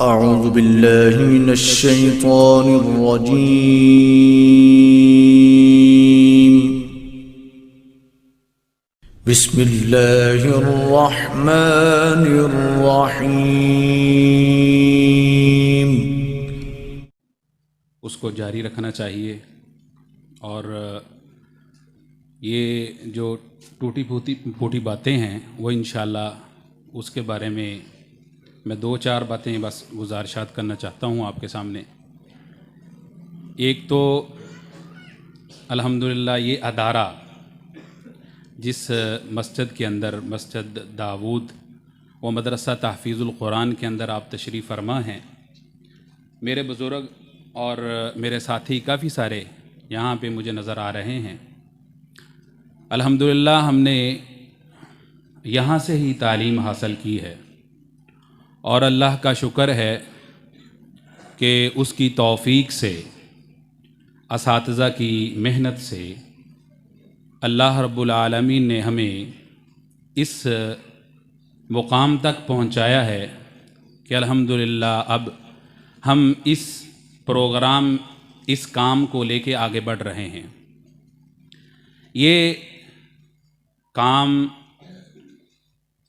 أعوذ بالله من الشيطان الرجيم. بسم الله الرحمن الرحيم. اس کو جاری رکھنا چاہیے، اور یہ جو ٹوٹی پھوٹی باتیں ہیں وہ انشاءاللہ اس کے بارے میں میں 2-4 باتیں بس گزارشات کرنا چاہتا ہوں آپ کے سامنے۔ ایک تو الحمدللہ یہ ادارہ جس مسجد کے اندر، مسجد داود و مدرسہ تحفیظ القرآن کے اندر آپ تشریف فرما ہیں، میرے بزرگ اور میرے ساتھی کافی سارے یہاں پہ مجھے نظر آ رہے ہیں۔ الحمدللہ ہم نے یہاں سے ہی تعلیم حاصل کی ہے، اور اللہ کا شکر ہے کہ اس کی توفیق سے، اساتذہ کی محنت سے اللہ رب العالمین نے ہمیں اس مقام تک پہنچایا ہے کہ الحمدللہ اب ہم اس پروگرام، اس کام کو لے کے آگے بڑھ رہے ہیں۔ یہ کام،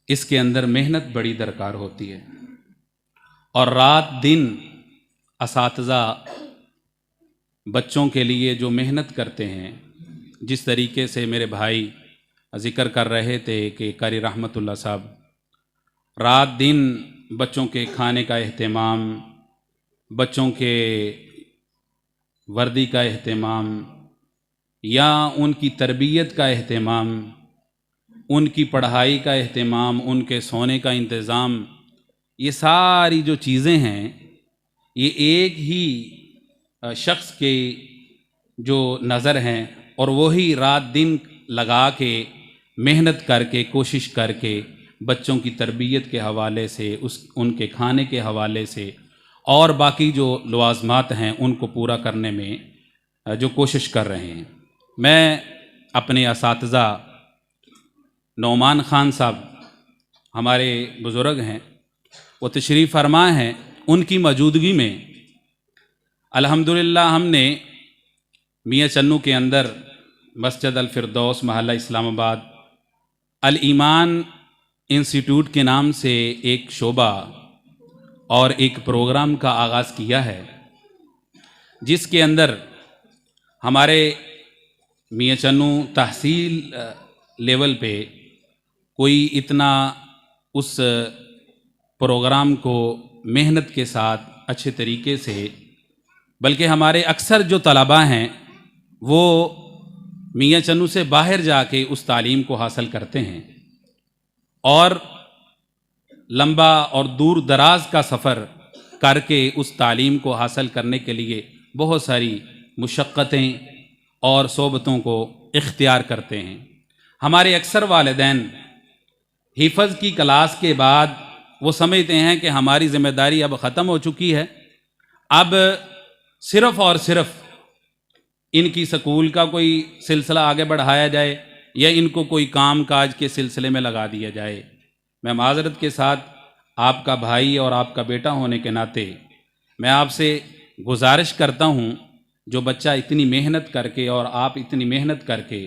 اس کے اندر محنت بڑی درکار ہوتی ہے، اور رات دن اساتذہ بچوں کے لیے جو محنت کرتے ہیں، جس طریقے سے میرے بھائی ذکر کر رہے تھے کہ قاری رحمت اللہ صاحب رات دن بچوں کے کھانے کا اہتمام، بچوں کے وردی کا اہتمام، یا ان کی تربیت کا اہتمام، ان کی پڑھائی کا اہتمام، ان کے سونے کا انتظام، یہ ساری جو چیزیں ہیں یہ ایک ہی شخص کے جو نظر ہیں، اور وہی رات دن لگا کے محنت کر کے کوشش کر کے بچوں کی تربیت کے حوالے سے، ان کے کھانے کے حوالے سے، اور باقی جو لوازمات ہیں ان کو پورا کرنے میں جو کوشش کر رہے ہیں۔ میں اپنے اساتذہ نعمان خان صاحب ہمارے بزرگ ہیں، وہ تشریف فرما ہیں، ان کی موجودگی میں الحمدللہ ہم نے میاں چنو کے اندر مسجد الفردوس محلہ اسلام آباد الایمان انسٹیٹیوٹ کے نام سے ایک شعبہ اور ایک پروگرام کا آغاز کیا ہے، جس کے اندر ہمارے میاں چنو تحصیل لیول پہ کوئی اتنا اس پروگرام کو محنت کے ساتھ اچھے طریقے سے، بلکہ ہمارے اکثر جو طلباء ہیں وہ میاں چنو سے باہر جا کے اس تعلیم کو حاصل کرتے ہیں، اور لمبا اور دور دراز کا سفر کر کے اس تعلیم کو حاصل کرنے کے لیے بہت ساری مشقتیں اور صعوبتوں کو اختیار کرتے ہیں۔ ہمارے اکثر والدین حفظ کی کلاس کے بعد وہ سمجھتے ہیں کہ ہماری ذمہ داری اب ختم ہو چکی ہے، اب صرف اور صرف ان کی سکول کا کوئی سلسلہ آگے بڑھایا جائے، یا ان کو کوئی کام کاج کے سلسلے میں لگا دیا جائے۔ میں معذرت کے ساتھ آپ کا بھائی اور آپ کا بیٹا ہونے کے ناطے میں آپ سے گزارش کرتا ہوں، جو بچہ اتنی محنت کر کے، اور آپ اتنی محنت کر کے،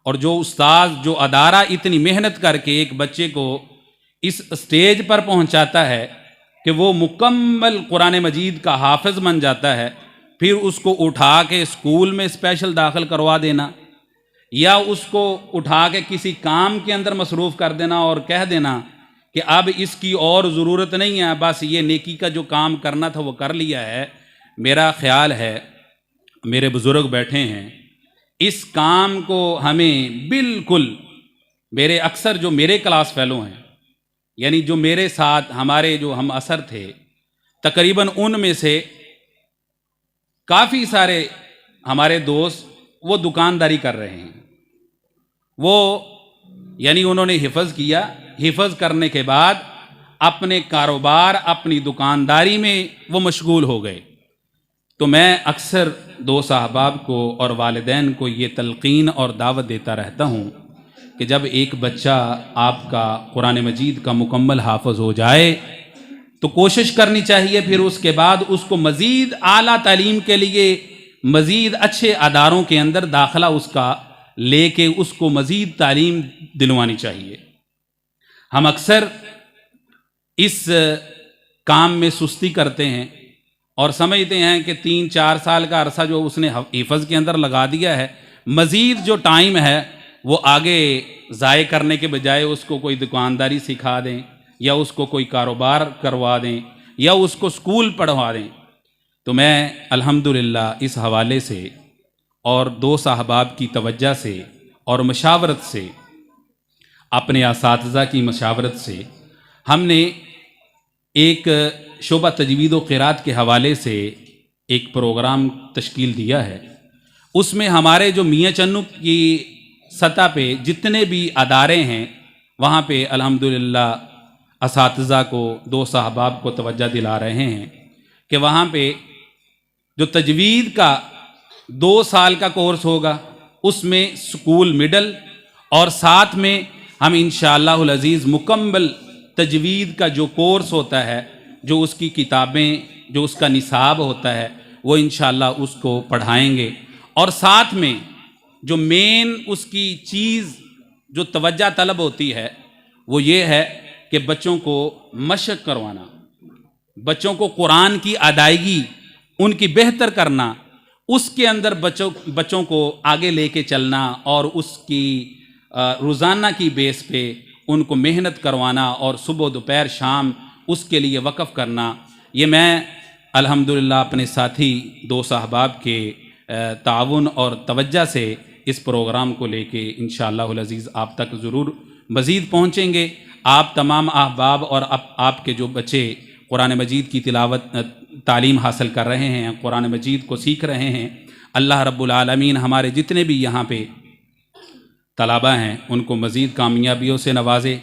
اور جو استاذ، جو ادارہ اتنی محنت کر کے ایک بچے کو اس اسٹیج پر پہنچاتا ہے کہ وہ مکمل قرآن مجید کا حافظ بن جاتا ہے، پھر اس کو اٹھا کے اسکول میں اسپیشل داخل کروا دینا، یا اس کو اٹھا کے کسی کام کے اندر مصروف کر دینا اور کہہ دینا کہ اب اس کی اور ضرورت نہیں ہے، بس یہ نیکی کا جو کام کرنا تھا وہ کر لیا ہے۔ میرا خیال ہے، میرے بزرگ بیٹھے ہیں، اس کام کو ہمیں بالکل، میرے اکثر جو میرے کلاس فیلو ہیں، یعنی جو میرے ساتھ ہمارے جو ہم اثر تھے، تقریباً ان میں سے کافی سارے ہمارے دوست وہ دکانداری کر رہے ہیں، وہ یعنی انہوں نے حفظ کیا، حفظ کرنے کے بعد اپنے کاروبار، اپنی دکانداری میں وہ مشغول ہو گئے۔ تو میں اکثر دوست احباب کو اور والدین کو یہ تلقین اور دعوت دیتا رہتا ہوں کہ جب ایک بچہ آپ کا قرآن مجید کا مکمل حافظ ہو جائے تو کوشش کرنی چاہیے پھر اس کے بعد اس کو مزید اعلیٰ تعلیم کے لیے مزید اچھے اداروں کے اندر داخلہ اس کا لے کے اس کو مزید تعلیم دلوانی چاہیے۔ ہم اکثر اس کام میں سستی کرتے ہیں اور سمجھتے ہیں کہ 3-4 سال کا عرصہ جو اس نے حفظ کے اندر لگا دیا ہے، مزید جو ٹائم ہے وہ آگے ضائع کرنے کے بجائے اس کو کوئی دکانداری سکھا دیں یا اس کو کوئی کاروبار کروا دیں یا اس کو اسکول پڑھوا دیں۔ تو میں الحمدللہ اس حوالے سے اور دوست احباب کی توجہ سے اور مشاورت سے، اپنے اساتذہ کی مشاورت سے، ہم نے ایک شعبہ تجوید و قرات کے حوالے سے ایک پروگرام تشکیل دیا ہے۔ اس میں ہمارے جو میاں چنو کی سطح پہ جتنے بھی ادارے ہیں وہاں پہ الحمدللہ اساتذہ کو، دوست احباب کو توجہ دلا رہے ہیں کہ وہاں پہ جو تجوید کا 2 سال کا کورس ہوگا اس میں سکول مڈل اور ساتھ میں ہم انشاءاللہ العزیز مکمل تجوید کا جو کورس ہوتا ہے، جو اس کی کتابیں، جو اس کا نصاب ہوتا ہے، وہ انشاءاللہ اس کو پڑھائیں گے۔ اور ساتھ میں جو مین اس کی چیز جو توجہ طلب ہوتی ہے وہ یہ ہے کہ بچوں کو مشق کروانا، بچوں کو قرآن کی ادائیگی ان کی بہتر کرنا، اس کے اندر بچوں کو آگے لے کے چلنا اور اس کی روزانہ کی بیس پہ ان کو محنت کروانا اور صبح دوپہر شام اس کے لیے وقف کرنا۔ یہ میں الحمدللہ اپنے ساتھی دوست احباب کے تعاون اور توجہ سے اس پروگرام کو لے کے انشاءاللہ العزیز آپ تک ضرور مزید پہنچیں گے۔ آپ تمام احباب اور آپ کے جو بچے قرآن مجید کی تعلیم حاصل کر رہے ہیں، قرآن مجید کو سیکھ رہے ہیں، اللہ رب العالمین ہمارے جتنے بھی یہاں پہ طلبہ ہیں ان کو مزید کامیابیوں سے نوازے۔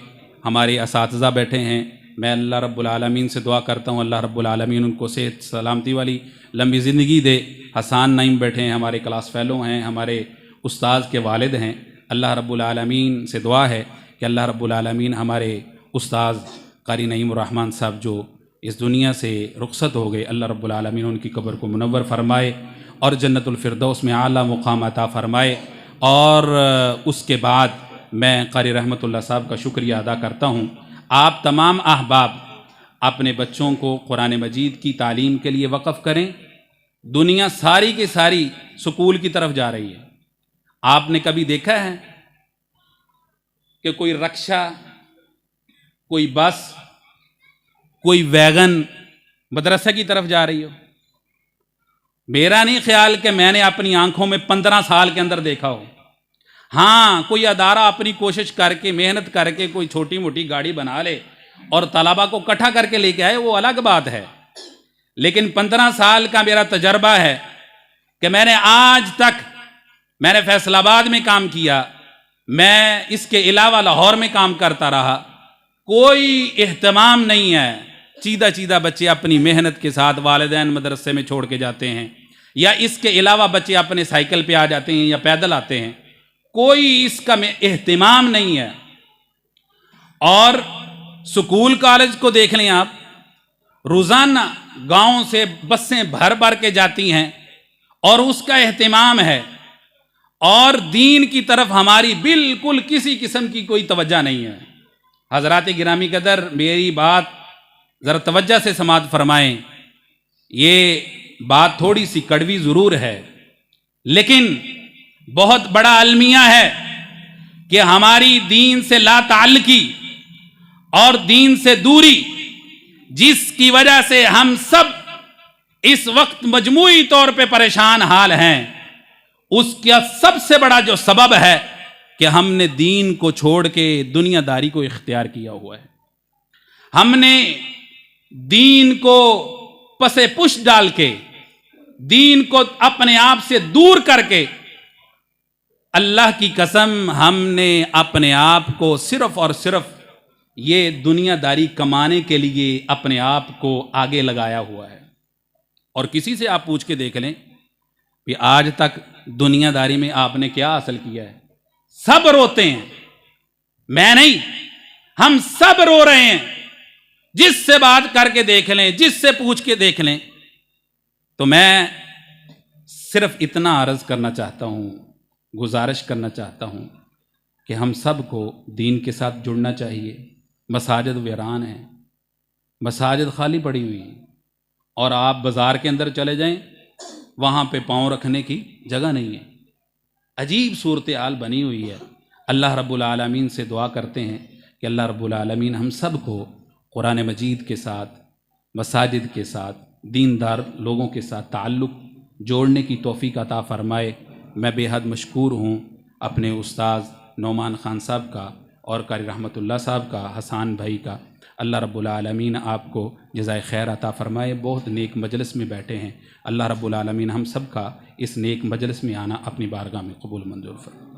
ہمارے اساتذہ بیٹھے ہیں، میں اللہ رب العالمین سے دعا کرتا ہوں اللہ رب العالمین ان کو صحت سلامتی والی لمبی زندگی دے۔ حسان نعیم بیٹھے ہیں، ہمارے کلاس فیلو ہیں، ہمارے استاذ کے والد ہیں۔ اللہ رب العالمین سے دعا ہے کہ اللہ رب العالمین ہمارے استاذ قاری نعیم الرحمن صاحب جو اس دنیا سے رخصت ہو گئے، اللہ رب العالمین ان کی قبر کو منور فرمائے اور جنت الفردوس میں اعلیٰ مقام عطا فرمائے۔ اور اس کے بعد میں قاری رحمت اللہ صاحب کا شکریہ ادا کرتا ہوں۔ آپ تمام احباب اپنے بچوں کو قرآن مجید کی تعلیم کے لیے وقف کریں۔ دنیا ساری کی ساری سکول کی طرف جا رہی ہے۔ آپ نے کبھی دیکھا ہے کہ کوئی رکشہ، کوئی بس، کوئی ویگن مدرسہ کی طرف جا رہی ہو؟ میرا نہیں خیال کہ میں نے اپنی آنکھوں میں 15 سال کے اندر دیکھا ہو۔ ہاں، کوئی ادارہ اپنی کوشش کر کے محنت کر کے کوئی چھوٹی موٹی گاڑی بنا لے اور طلباء کو اکٹھا کر کے لے کے آئے، وہ الگ بات ہے۔ لیکن 15 سال کا میرا تجربہ ہے کہ میں نے آج تک، میں نے فیصل آباد میں کام کیا، میں اس کے علاوہ لاہور میں کام کرتا رہا، کوئی اہتمام نہیں ہے۔ چیدہ بچے اپنی محنت کے ساتھ والدین مدرسے میں چھوڑ کے جاتے ہیں، یا اس کے علاوہ بچے اپنے سائیکل پہ آ جاتے ہیں یا پیدل آتے ہیں، کوئی اس کا اہتمام نہیں ہے۔ اور سکول کالج کو دیکھ لیں آپ، روزانہ گاؤں سے بسیں بھر کے جاتی ہیں اور اس کا اہتمام ہے، اور دین کی طرف ہماری بالکل کسی قسم کی کوئی توجہ نہیں ہے۔ حضرات گرامی قدر، میری بات ذرا توجہ سے سماعت فرمائیں۔ یہ بات تھوڑی سی کڑوی ضرور ہے، لیکن بہت بڑا المیہ ہے کہ ہماری دین سے لا تعلقی اور دین سے دوری، جس کی وجہ سے ہم سب اس وقت مجموعی طور پہ پریشان حال ہیں، اس کا سب سے بڑا جو سبب ہے کہ ہم نے دین کو چھوڑ کے دنیا داری کو اختیار کیا ہوا ہے۔ ہم نے دین کو پسے پش ڈال کے، دین کو اپنے آپ سے دور کر کے، اللہ کی قسم ہم نے اپنے آپ کو صرف اور صرف یہ دنیا داری کمانے کے لیے اپنے آپ کو آگے لگایا ہوا ہے۔ اور کسی سے آپ پوچھ کے دیکھ لیں کہ آج تک دنیا داری میں آپ نے کیا حاصل کیا ہے؟ سب روتے ہیں، میں نہیں، ہم سب رو رہے ہیں جس سے بات کر کے دیکھ لیں، جس سے پوچھ کے دیکھ لیں۔ تو میں صرف اتنا عرض کرنا چاہتا ہوں، گزارش کرنا چاہتا ہوں کہ ہم سب کو دین کے ساتھ جڑنا چاہیے۔ مساجد ویران ہیں، مساجد خالی پڑی ہوئی ہیں، اور آپ بازار کے اندر چلے جائیں، وہاں پہ پاؤں رکھنے کی جگہ نہیں ہے۔ عجیب صورتحال بنی ہوئی ہے۔ اللہ رب العالمین سے دعا کرتے ہیں کہ اللہ رب العالمین ہم سب کو قرآن مجید کے ساتھ، مساجد کے ساتھ، دیندار لوگوں کے ساتھ تعلق جوڑنے کی توفیق عطا فرمائے۔ میں بے حد مشکور ہوں اپنے استاذ نعمان خان صاحب کا اور قاری رحمۃ اللہ صاحب کا، حسان بھائی کا۔ اللہ رب العالمین آپ کو جزائے خیر عطا فرمائے۔ بہت نیک مجلس میں بیٹھے ہیں، اللہ رب العالمین ہم سب کا اس نیک مجلس میں آنا اپنی بارگاہ میں قبول منظور فرمائے۔